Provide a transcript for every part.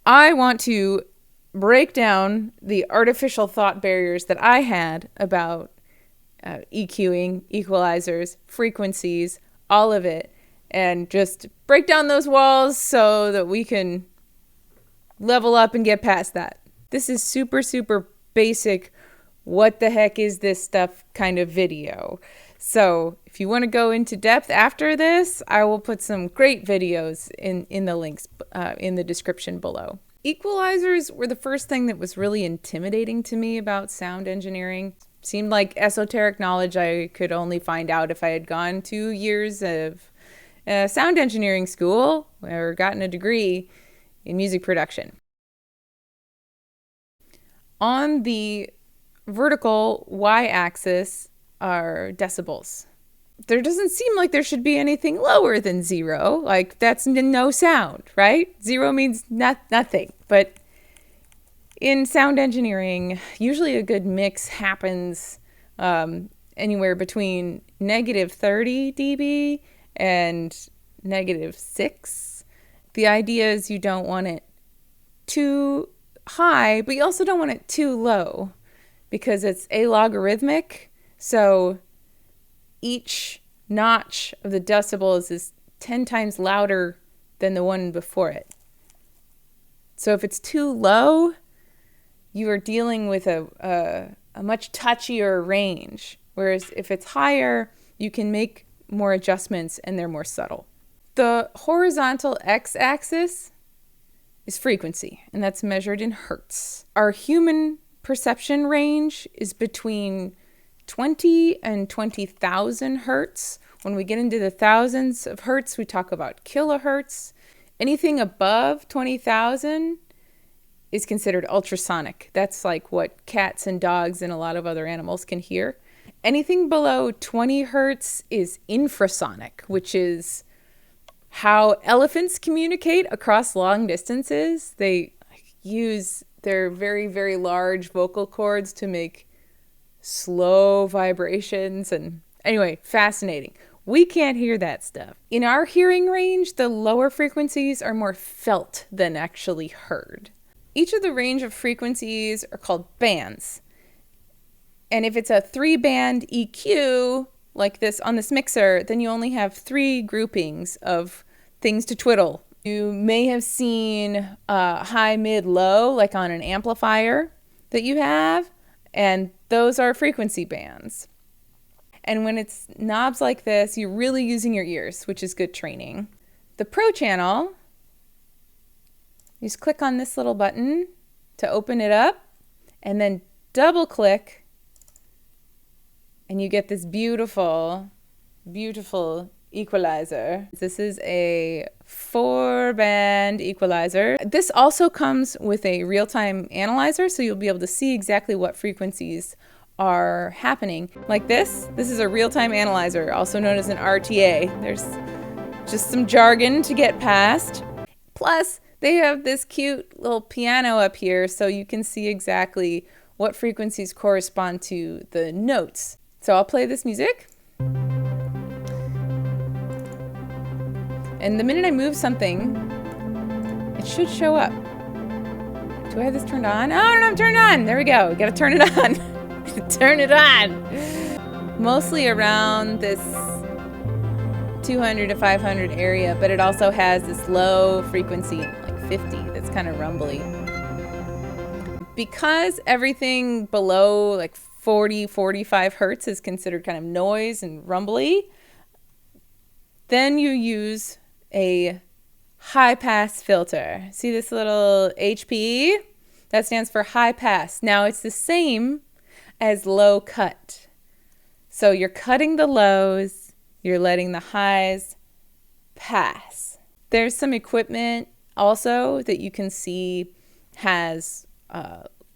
I want to break down the artificial thought barriers that I had about EQing, equalizers, frequencies, all of it, and just break down those walls so that we can level up and get past that. This is super, super basic, what the heck is this stuff kind of video. So if you want to go into depth after this, I will put some great videos in the links in the description below. Equalizers were the first thing that was really intimidating to me about sound engineering. Seemed like esoteric knowledge I could only find out if I had gone 2 years of sound engineering school or gotten a degree in music production. On the vertical y-axis are decibels. There doesn't seem like there should be anything lower than 0. Like, that's no sound, right? 0 means nothing. But in sound engineering, usually a good mix happens anywhere between -30 dB and -6. The idea is you don't want it too high, but you also don't want it too low because it's alogorithmic. So each notch of the decibels is 10 times louder than the one before it. So if it's too low, you are dealing with a much touchier range. Whereas if it's higher, you can make more adjustments and they're more subtle. The horizontal x-axis is frequency, and that's measured in hertz. Our human perception range is between 20 and 20,000 hertz. When we get into the thousands of hertz, we talk about kilohertz. Anything above 20,000 is considered ultrasonic. That's like what cats and dogs and a lot of other animals can hear. Anything below 20 hertz is infrasonic, which is how elephants communicate across long distances. They use their very, very large vocal cords to make slow vibrations. And anyway, fascinating. We can't hear that stuff. In our hearing range, the lower frequencies are more felt than actually heard. Each of the range of frequencies are called bands. And if it's a 3-band EQ, like this on this mixer, then you only have 3 groupings of things to twiddle. You may have seen high, mid, low, like on an amplifier that you have, and those are frequency bands. And when it's knobs like this, you're really using your ears, which is good training. The ProChannel, you just click on this little button to open it up, and then double click, and you get this beautiful, beautiful equalizer. This is a 4-band equalizer. This also comes with a real-time analyzer, so you'll be able to see exactly what frequencies are happening. Like this is a real-time analyzer, also known as an RTA. There's just some jargon to get past. Plus, they have this cute little piano up here, so you can see exactly what frequencies correspond to the notes. So I'll play this music. And the minute I move something, it should show up. Do I have this turned on? Oh, no, I'm turned on. There we go. Gotta turn it on. Turn it on. Mostly around this 200 to 500 area, but it also has this low frequency, like 50, that's kind of rumbly. Because everything below like 40, 45 hertz is considered kind of noise and rumbly, then you use a high pass filter. See this little HP? That stands for high pass. Now it's the same as low cut. So you're cutting the lows, you're letting the highs pass. There's some equipment also that you can see has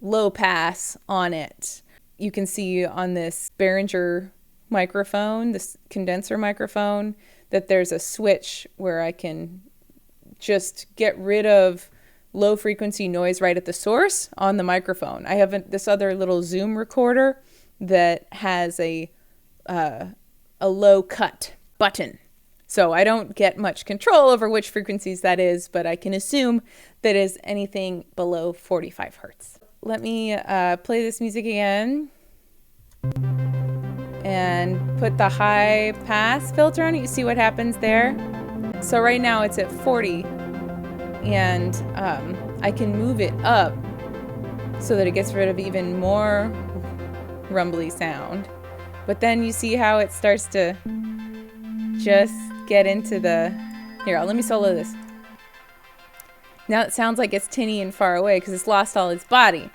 low pass on it. You can see on this Behringer microphone, this condenser microphone, that there's a switch where I can just get rid of low frequency noise right at the source on the microphone. I have this other little Zoom recorder that has a low cut button. So I don't get much control over which frequencies that is, but I can assume that is anything below 45 hertz. Let me play this music again and put the high pass filter on it. You see what happens there? So right now it's at 40, and I can move it up so that it gets rid of even more rumbly sound. But then you see how it starts to just get into the... Here, let me solo this. Now it sounds like it's tinny and far away because it's lost all its body.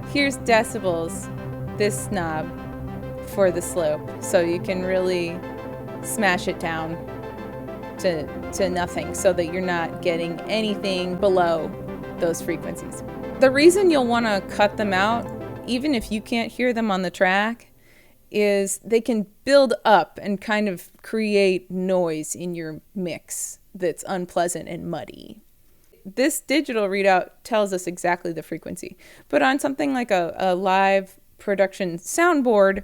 Here's Decibels, this knob, for the slope. So you can really smash it down to nothing so that you're not getting anything below those frequencies. The reason you'll want to cut them out, even if you can't hear them on the track, is they can build up and kind of create noise in your mix that's unpleasant and muddy. This digital readout tells us exactly the frequency, but on something like a live production soundboard,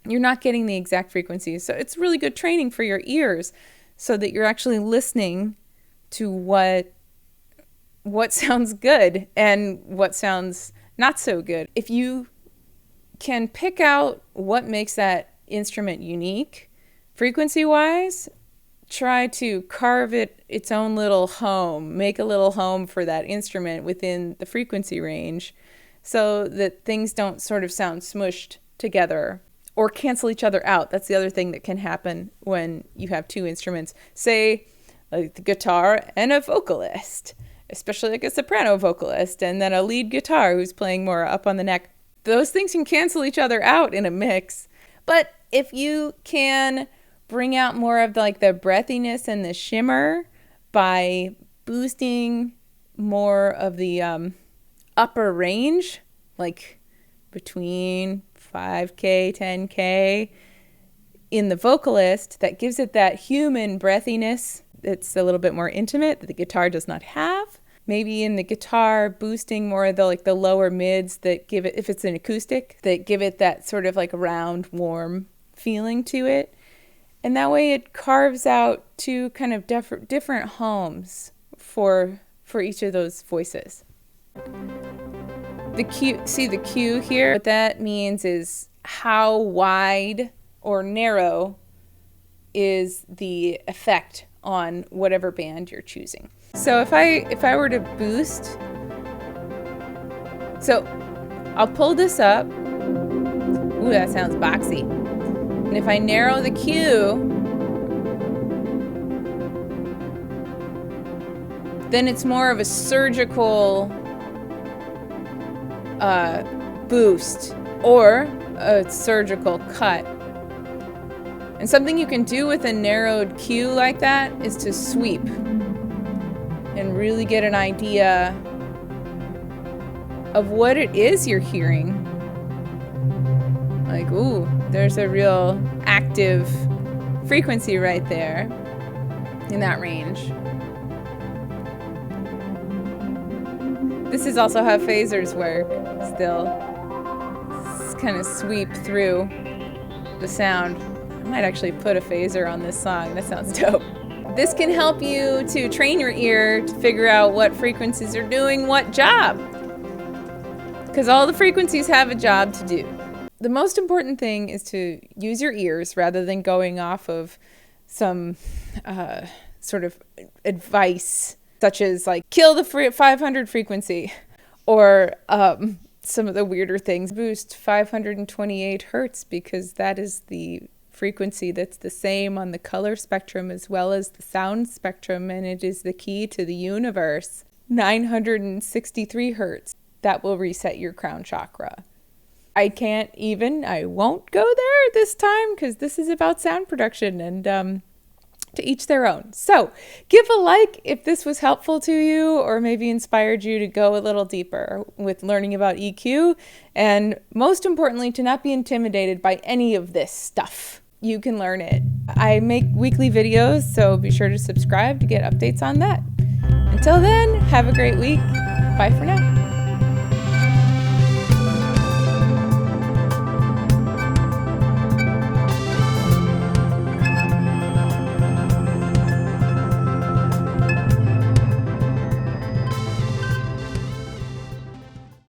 you're not getting the exact frequency. So it's really good training for your ears so that you're actually listening to what sounds good and what sounds not so good. If you can pick out what makes that instrument unique frequency-wise, try to carve it its own little home, make a little home for that instrument within the frequency range so that things don't sort of sound smushed together or cancel each other out. That's the other thing that can happen when you have two instruments, say like the guitar and a vocalist, especially like a soprano vocalist, and then a lead guitar who's playing more up on the neck. Those things can cancel each other out in a mix. But if you can bring out more of like the breathiness and the shimmer by boosting more of the upper range, like between 5K, 10K in the vocalist, that gives it that human breathiness that's a little bit more intimate that the guitar does not have. Maybe in the guitar, boosting more of the lower mids that give it, if it's an acoustic, that give it that sort of like round, warm feeling to it. And that way it carves out two kind of different homes for each of those voices. The Q, see the Q here? What that means is how wide or narrow is the effect on whatever band you're choosing. So if I were to boost, so I'll pull this up. Ooh, that sounds boxy. And if I narrow the Q, then it's more of a surgical boost or a surgical cut. And something you can do with a narrowed Q like that is to sweep and really get an idea of what it is you're hearing. Like, ooh, there's a real active frequency right there in that range. This is also how phasers work. Still, kind of sweep through the sound. I might actually put a phaser on this song. That sounds dope. This can help you to train your ear to figure out what frequencies are doing what job. Because all the frequencies have a job to do. The most important thing is to use your ears rather than going off of some sort of advice, such as like kill the 500 frequency, or some of the weirder things. Boost 528 hertz because that is the frequency that's the same on the color spectrum as well as the sound spectrum, and it is the key to the universe. 963 hertz. That will reset your crown chakra. I won't go there this time because this is about sound production, and to each their own. So give a like if this was helpful to you or maybe inspired you to go a little deeper with learning about EQ, and most importantly, to not be intimidated by any of this stuff. You can learn it. I make weekly videos, so be sure to subscribe to get updates on that. Until then, have a great week. Bye for now.